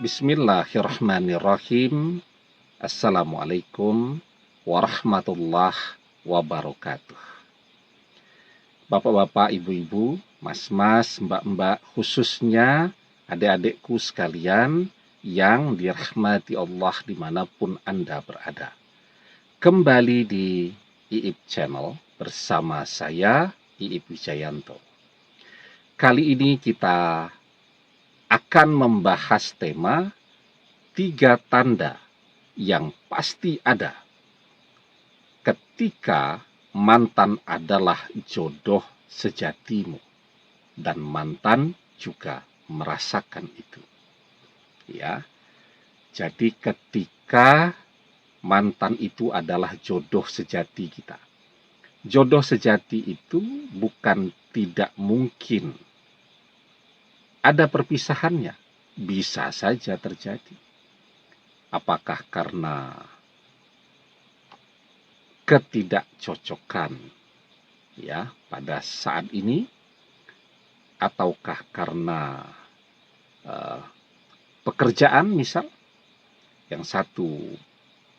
Bismillahirrahmanirrahim. Assalamualaikum warahmatullahi wabarakatuh. Bapak-bapak, ibu-ibu, mas-mas, mbak-mbak, khususnya adik-adikku sekalian yang dirahmati Allah dimanapun Anda berada. Kembali di IIP Channel bersama saya, IIP Wijayanto. Kali ini kita akan membahas tema 3 tanda yang pasti ada ketika mantan adalah jodoh sejatimu dan mantan juga merasakan itu. Ya. Jadi ketika mantan itu adalah jodoh sejati kita. Jodoh sejati itu bukan tidak mungkin ada perpisahannya, bisa saja terjadi. Apakah karena ketidakcocokan ya pada saat ini, ataukah karena pekerjaan, misal yang satu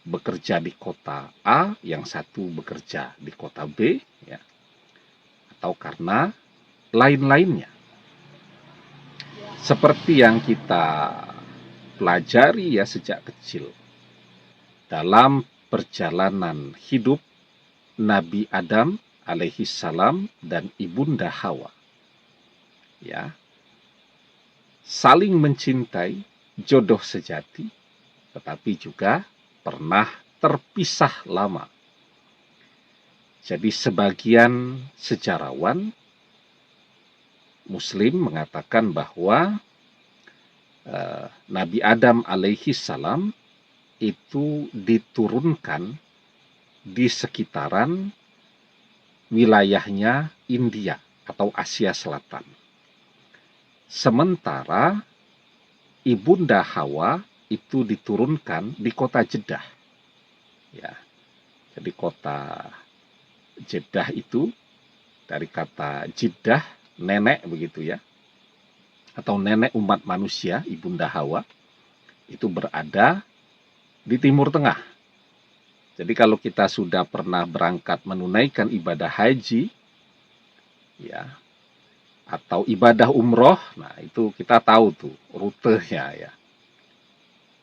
bekerja di kota A, yang satu bekerja di kota B, ya, atau karena lain-lainnya. Seperti yang kita pelajari ya sejak kecil dalam perjalanan hidup Nabi Adam alaihi salam dan Ibunda Hawa. Ya. Saling mencintai, jodoh sejati, tetapi juga pernah terpisah lama. Jadi sebagian sejarawan Muslim mengatakan bahwa Nabi Adam alaihi salam itu diturunkan di sekitaran wilayahnya India atau Asia Selatan. Sementara Ibunda Hawa itu diturunkan di kota Jeddah. Ya. Jadi kota Jeddah itu dari kata Jeddah, nenek begitu ya, atau nenek umat manusia, Ibunda Hawa, itu berada di Timur Tengah. Jadi kalau kita sudah pernah berangkat menunaikan ibadah haji, ya, atau ibadah umroh, nah itu kita tahu tuh rutenya ya.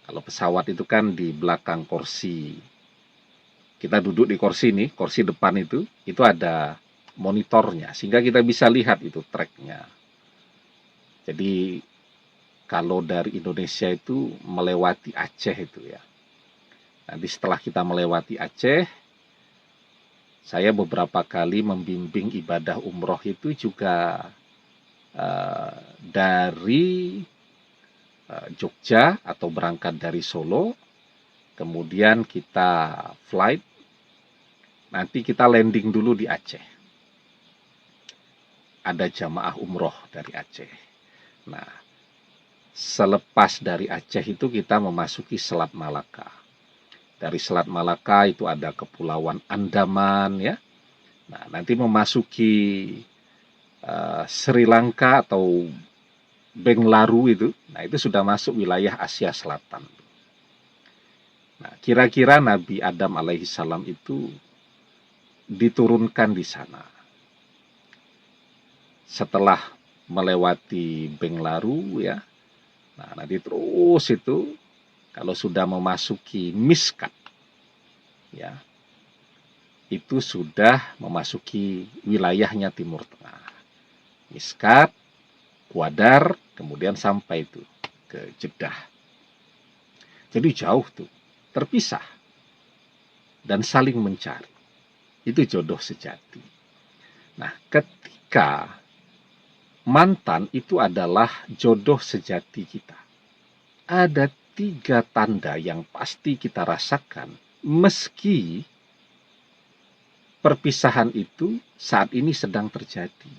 Kalau pesawat itu kan di belakang kursi, kita duduk di kursi nih, kursi depan itu ada monitornya, sehingga kita bisa lihat itu treknya. Jadi kalau dari Indonesia itu melewati Aceh itu ya. Nanti setelah kita melewati Aceh, saya beberapa kali membimbing ibadah umroh itu juga dari Jogja atau berangkat dari Solo, kemudian kita flight, nanti kita landing dulu di Aceh. Ada jamaah umroh dari Aceh. Nah, selepas dari Aceh itu kita memasuki Selat Malaka. Dari Selat Malaka itu ada Kepulauan Andaman ya. Nah, nanti memasuki Sri Lanka atau Bengalu itu, nah itu sudah masuk wilayah Asia Selatan. Nah, kira-kira Nabi Adam alaihi salam itu diturunkan di sana. Setelah melewati Bengalu ya, nah nanti terus itu kalau sudah memasuki Miskat, ya, itu sudah memasuki wilayahnya Timur Tengah. Miskat, Gwadar, kemudian sampai itu ke Jeddah. Jadi jauh tuh, terpisah dan saling mencari. Itu jodoh sejati. Nah, ketika mantan itu adalah jodoh sejati kita, ada 3 tanda yang pasti kita rasakan meski perpisahan itu saat ini sedang terjadi.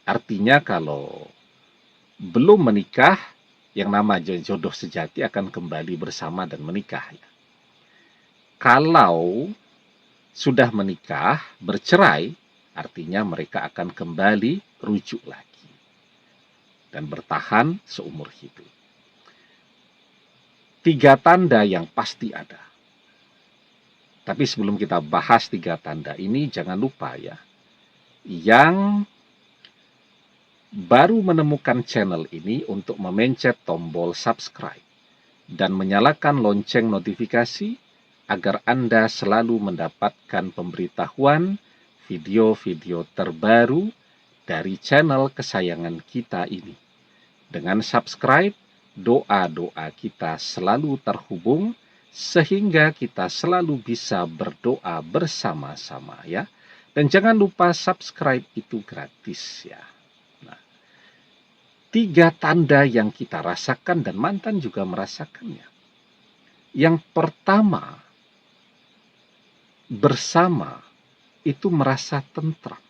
Artinya kalau belum menikah, yang nama jodoh sejati akan kembali bersama dan menikah. Kalau sudah menikah, bercerai, artinya mereka akan kembali rujuk lagi dan bertahan seumur hidup. 3 tanda yang pasti ada. Tapi sebelum kita bahas 3 tanda ini, jangan lupa ya, yang baru menemukan channel ini untuk memencet tombol subscribe dan menyalakan lonceng notifikasi agar Anda selalu mendapatkan pemberitahuan video-video terbaru dari channel kesayangan kita ini. Dengan subscribe, doa-doa kita selalu terhubung sehingga kita selalu bisa berdoa bersama-sama ya. Dan jangan lupa subscribe itu gratis ya. Nah, 3 tanda yang kita rasakan dan mantan juga merasakannya. Yang pertama, bersama itu merasa tentram.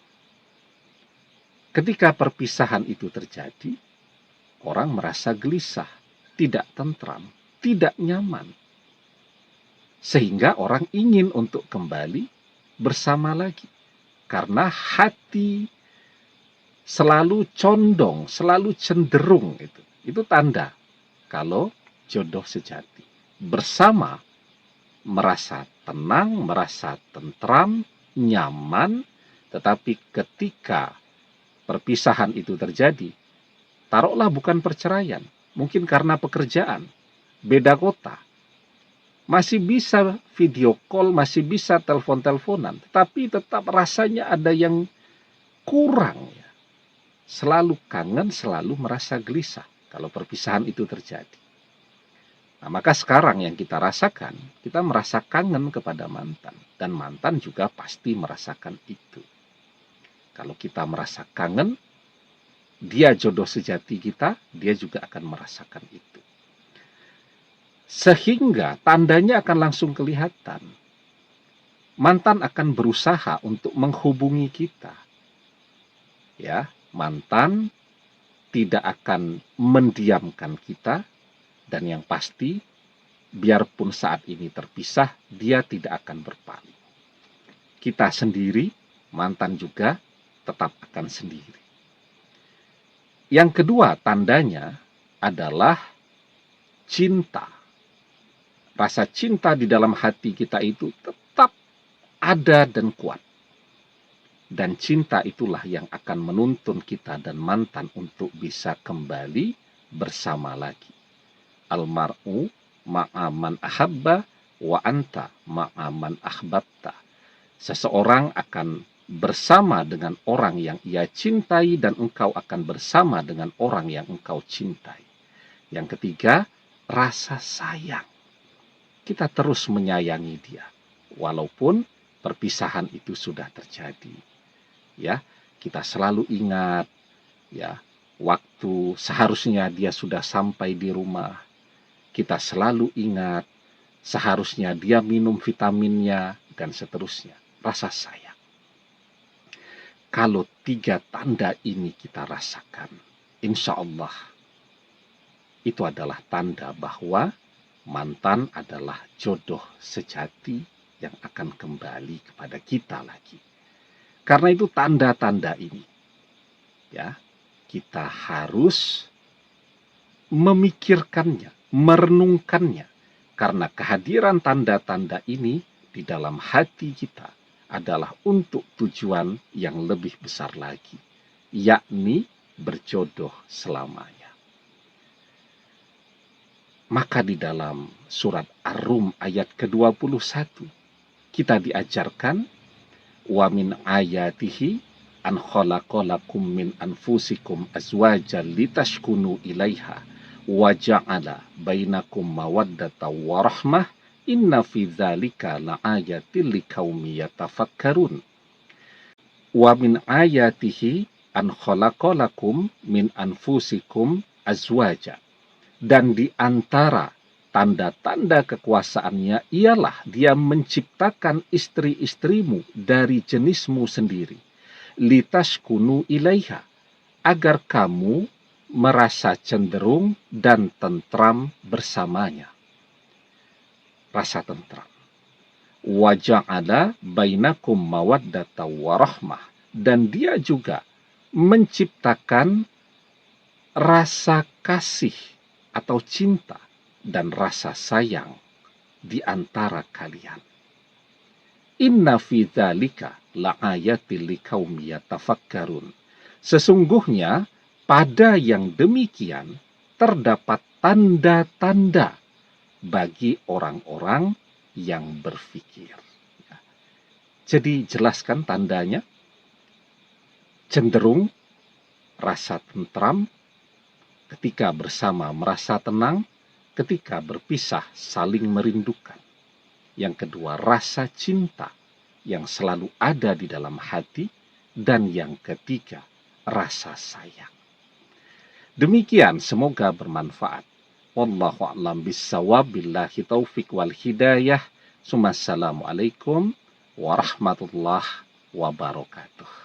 Ketika perpisahan itu terjadi, orang merasa gelisah, tidak tentram, tidak nyaman. Sehingga orang ingin untuk kembali bersama lagi. Karena hati selalu condong, selalu cenderung itu. Itu tanda kalau jodoh sejati. Bersama merasa tenang, merasa tentram, nyaman, tetapi ketika perpisahan itu terjadi, taruhlah bukan perceraian, mungkin karena pekerjaan, beda kota, masih bisa video call, masih bisa telepon-teleponan, tetapi tetap rasanya ada yang kurang ya. Selalu kangen, selalu merasa gelisah kalau perpisahan itu terjadi. Nah, maka sekarang yang kita rasakan, kita merasa kangen kepada mantan. Dan mantan juga pasti merasakan itu. Kalau kita merasa kangen, dia jodoh sejati kita, dia juga akan merasakan itu. Sehingga tandanya akan langsung kelihatan. Mantan akan berusaha untuk menghubungi kita. Ya, mantan tidak akan mendiamkan kita, dan yang pasti, biarpun saat ini terpisah, dia tidak akan berpaling. Kita sendiri, mantan juga tetap akan sendiri. Yang kedua tandanya adalah cinta. Rasa cinta di dalam hati kita itu tetap ada dan kuat. Dan cinta itulah yang akan menuntun kita dan mantan untuk bisa kembali bersama lagi. Almar'u ma'aman ahabba wa anta ma'aman ahbabta. Seseorang akan bersama dengan orang yang ia cintai dan engkau akan bersama dengan orang yang engkau cintai. Yang ketiga, rasa sayang. Kita terus menyayangi dia walaupun perpisahan itu sudah terjadi. Ya, kita selalu ingat ya, waktu seharusnya dia sudah sampai di rumah. Kita selalu ingat seharusnya dia minum vitaminnya dan seterusnya. Rasa sayang. Kalau 3 tanda ini kita rasakan, insya Allah itu adalah tanda bahwa mantan adalah jodoh sejati yang akan kembali kepada kita lagi. Karena itu tanda-tanda ini, ya, kita harus memikirkannya, merenungkannya. Karena kehadiran tanda-tanda ini di dalam hati kita adalah untuk tujuan yang lebih besar lagi, yakni berjodoh selamanya. Maka di dalam surat Ar-Rum ayat ke-21 kita diajarkan wa min ayatihi an khalaqalakum min anfusikum azwajan litaskunu ilaiha wa ja'ala bainakum mawaddatan wa rahmah inna fi dzalika laayatil liqaumi yatafakkarun. Wa min ayatihi an khalaqalakum min anfusikum azwaja. Dan di antara tanda-tanda kekuasaannya ialah dia menciptakan istri-istrimu dari jenismu sendiri. Litaskunu ilaiha, agar kamu merasa cenderung dan tentram bersamanya. Rasa tentram. Wa ja'ala bainakum mawaddatan wa rahmah. Dan dia juga menciptakan rasa kasih atau cinta dan rasa sayang di antara kalian. Inna fi dzalika laayatil liqaumi yatafakkarun. Sesungguhnya pada yang demikian terdapat tanda-tanda bagi orang-orang yang berfikir. Jadi jelaskan tandanya, cenderung rasa tentram, ketika bersama merasa tenang, ketika berpisah saling merindukan. Yang kedua, rasa cinta yang selalu ada di dalam hati. Dan yang ketiga, rasa sayang. Demikian, semoga bermanfaat. Wallahu a'lam bissawab, billahi taufik wal hidayah. Assalamualaikum warahmatullahi wabarakatuh.